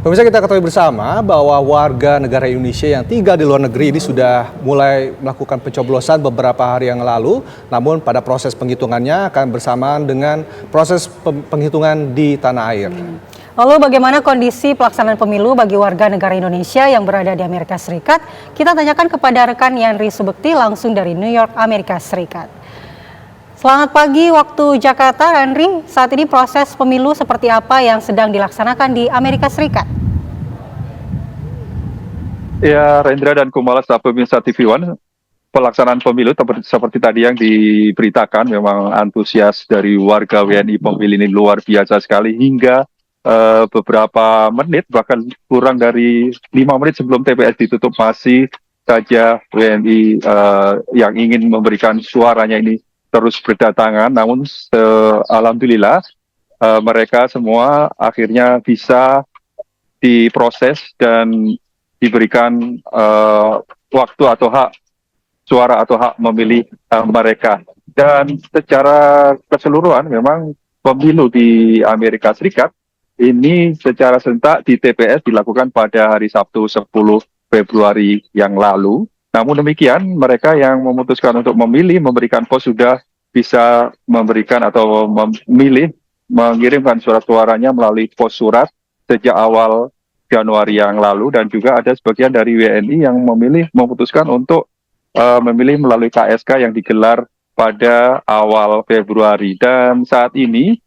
Pemirsa, kita ketahui bersama bahwa warga negara Indonesia yang tinggal di luar negeri ini sudah mulai melakukan pencoblosan beberapa hari yang lalu. Namun pada proses penghitungannya akan bersamaan dengan proses penghitungan di tanah air. Lalu bagaimana kondisi pelaksanaan pemilu bagi warga negara Indonesia yang berada di Amerika Serikat? Kita tanyakan kepada rekan Yanri Subekti langsung dari New York, Amerika Serikat. Selamat pagi waktu Jakarta, Yanri. Saat ini proses pemilu seperti apa yang sedang dilaksanakan di Amerika Serikat? Ya, Rendra dan Kumala, sahabat pemirsa TV One, pelaksanaan pemilu seperti tadi yang diberitakan, memang antusias dari warga WNI pemilih ini luar biasa sekali hingga beberapa menit, bahkan kurang dari 5 menit sebelum TPS ditutup, masih saja WNI yang ingin memberikan suaranya ini terus berdatangan. Namun alhamdulillah mereka semua akhirnya bisa diproses dan diberikan waktu atau hak suara atau hak memilih mereka. Dan secara keseluruhan memang pemilu di Amerika Serikat ini secara serentak di TPS dilakukan pada hari Sabtu 10 Februari yang lalu. Namun demikian, mereka yang memutuskan untuk memilih, memberikan pos sudah bisa memberikan atau memilih, mengirimkan surat suaranya melalui pos surat sejak awal Januari yang lalu. Dan juga ada sebagian dari WNI yang memutuskan untuk memilih melalui KSK yang digelar pada awal Februari. Dan saat ini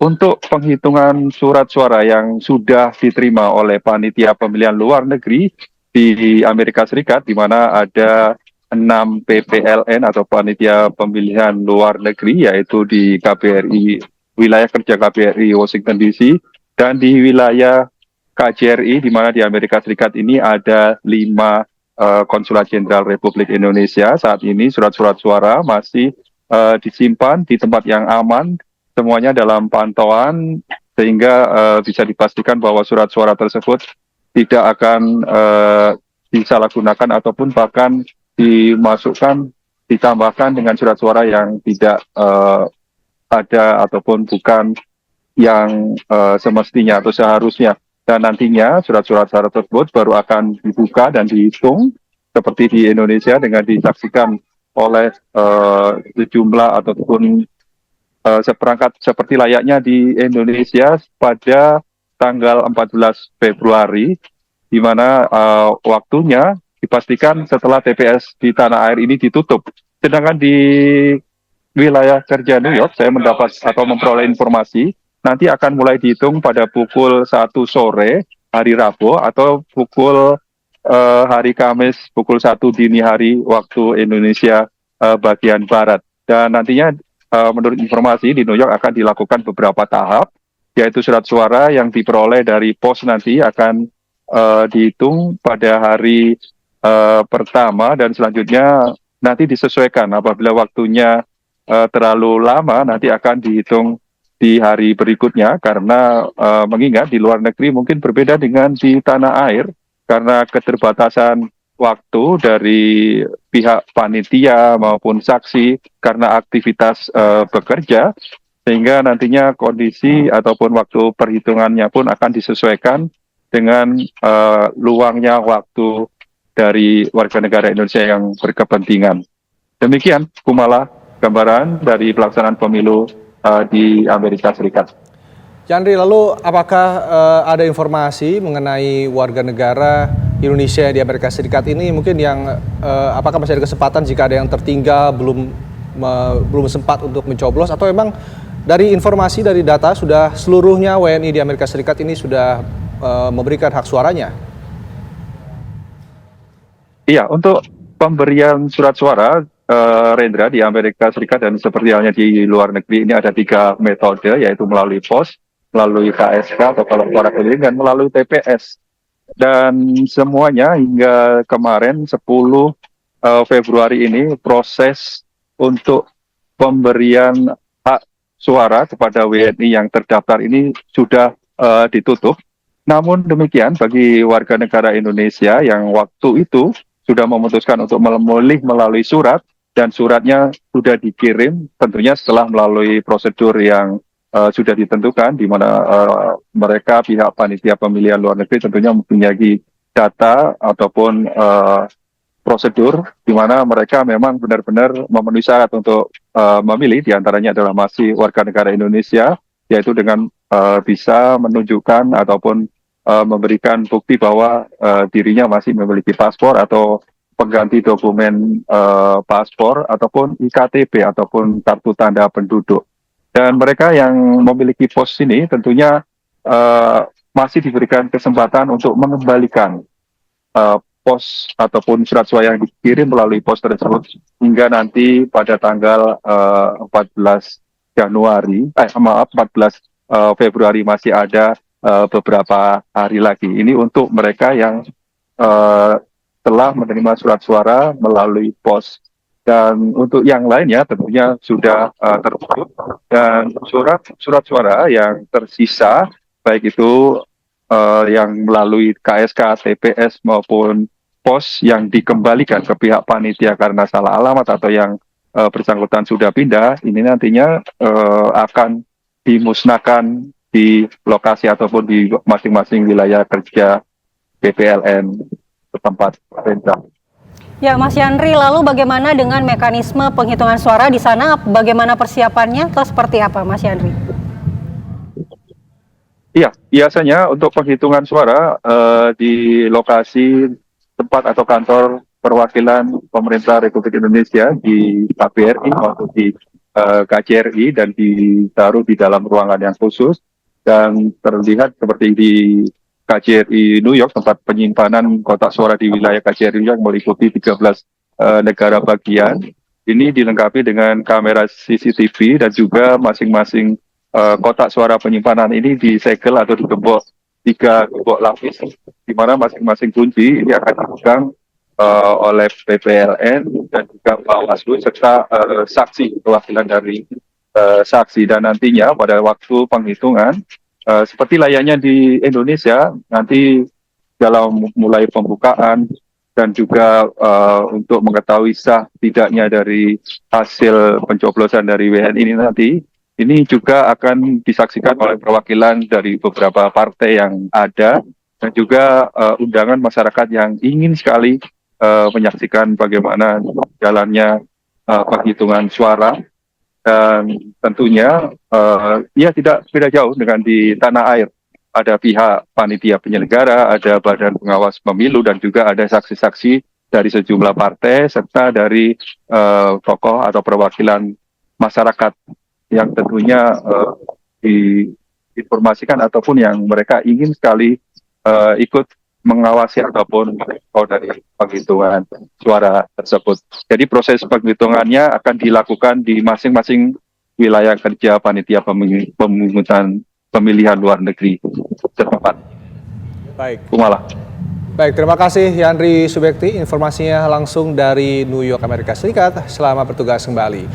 untuk penghitungan surat suara yang sudah diterima oleh panitia pemilihan luar negeri di Amerika Serikat, di mana ada 6 PPLN atau panitia pemilihan luar negeri, yaitu di KBRI, wilayah kerja KBRI Washington DC, dan di wilayah KJRI, di mana di Amerika Serikat ini ada 5 Konsulat Jenderal Republik Indonesia. Saat ini surat-surat suara masih disimpan di tempat yang aman, semuanya dalam pantauan, sehingga bisa dipastikan bahwa surat suara tersebut tidak akan disalahgunakan ataupun bahkan ditambahkan dengan surat suara yang tidak ada ataupun bukan yang semestinya atau seharusnya. Dan nantinya surat-surat suara tersebut baru akan dibuka dan dihitung seperti di Indonesia dengan disaksikan oleh sejumlah ataupun seperangkat seperti layaknya di Indonesia pada tanggal 14 Februari, di mana waktunya dipastikan setelah TPS di tanah air ini ditutup. Sedangkan di wilayah kerja New York, saya mendapat atau memperoleh informasi, nanti akan mulai dihitung pada pukul 1 sore hari Rabu atau pukul hari Kamis pukul 1 dini hari waktu Indonesia bagian Barat. Dan nantinya menurut informasi di New York akan dilakukan beberapa tahap, yaitu surat suara yang diperoleh dari pos nanti akan dihitung pada hari pertama, dan selanjutnya nanti disesuaikan apabila waktunya terlalu lama nanti akan dihitung di hari berikutnya, karena mengingat di luar negeri mungkin berbeda dengan di tanah air karena keterbatasan waktu dari pihak panitia maupun saksi karena aktivitas bekerja, sehingga nantinya kondisi ataupun waktu perhitungannya pun akan disesuaikan dengan luangnya waktu dari warga negara Indonesia yang berkepentingan. Demikian, Kumala, gambaran dari pelaksanaan pemilu di Amerika Serikat. Yandri, lalu apakah ada informasi mengenai warga negara Indonesia di Amerika Serikat ini mungkin yang apakah masih ada kesempatan jika ada yang tertinggal belum sempat untuk mencoblos, atau memang dari informasi dari data sudah seluruhnya WNI di Amerika Serikat ini sudah memberikan hak suaranya? Iya, untuk pemberian surat suara, Rendra, di Amerika Serikat dan seperti halnya di luar negeri ini ada 3 metode, yaitu melalui pos, melalui KSK atau kalau suara keliling, dan melalui TPS. Dan semuanya hingga kemarin 10 Februari ini proses untuk pemberian hak suara kepada WNI yang terdaftar ini sudah ditutup. Namun demikian, bagi warga negara Indonesia yang waktu itu sudah memutuskan untuk memilih melalui surat, dan suratnya sudah dikirim tentunya setelah melalui prosedur yang sudah ditentukan, di mana mereka pihak panitia pemilihan luar negeri tentunya mempunyai data ataupun prosedur di mana mereka memang benar-benar memenuhi syarat untuk memilih, diantaranya adalah masih warga negara Indonesia, yaitu dengan bisa menunjukkan ataupun memberikan bukti bahwa dirinya masih memiliki paspor atau pengganti dokumen paspor ataupun IKTP ataupun kartu tanda penduduk. Dan mereka yang memiliki pos ini tentunya masih diberikan kesempatan untuk mengembalikan pos ataupun surat suara yang dikirim melalui pos tersebut hingga nanti pada tanggal 14 Februari masih ada beberapa hari lagi. Ini untuk mereka yang telah menerima surat suara melalui pos. Dan untuk yang lainnya tentunya sudah tertutup, dan surat suara yang tersisa baik itu yang melalui KSK, TPS maupun pos yang dikembalikan ke pihak panitia karena salah alamat atau yang bersangkutan sudah pindah, ini nantinya akan dimusnahkan di lokasi ataupun di masing-masing wilayah kerja PPLN setempat. Ya, Mas Yandri, lalu bagaimana dengan mekanisme penghitungan suara di sana? Bagaimana persiapannya atau seperti apa, Mas Yandri? Iya, biasanya untuk penghitungan suara di lokasi tempat atau kantor perwakilan pemerintah Republik Indonesia di KBRI maupun di KJRI dan ditaruh di dalam ruangan yang khusus, dan terlihat seperti di KJRI New York, tempat penyimpanan kotak suara di wilayah KJRI yang meliputi 13 negara bagian. Ini dilengkapi dengan kamera CCTV dan juga masing-masing kotak suara penyimpanan ini disegel atau digembok 3 gembok lapis, di mana masing-masing kunci ini akan dipegang oleh PPLN dan juga Bawaslu serta saksi, perwakilan dari saksi. Dan nantinya pada waktu penghitungan seperti layaknya di Indonesia, nanti dalam mulai pembukaan dan juga untuk mengetahui sah tidaknya dari hasil pencoblosan dari WNI ini nanti, ini juga akan disaksikan oleh perwakilan dari beberapa partai yang ada dan juga undangan masyarakat yang ingin sekali menyaksikan bagaimana jalannya penghitungan suara. Dan tentunya ya tidak beda jauh dengan di tanah air. Ada pihak panitia penyelenggara, ada badan pengawas pemilu, dan juga ada saksi-saksi dari sejumlah partai serta dari tokoh atau perwakilan masyarakat yang tentunya diinformasikan ataupun yang mereka ingin sekali ikut mengawasi ataupun dari penghitungan suara tersebut. Jadi proses penghitungannya akan dilakukan di masing-masing wilayah kerja panitia pemungutan pemilihan luar negeri setempat. Baik. Kumala. Baik, terima kasih Yandri Subekti, informasinya langsung dari New York, Amerika Serikat. Selamat bertugas kembali.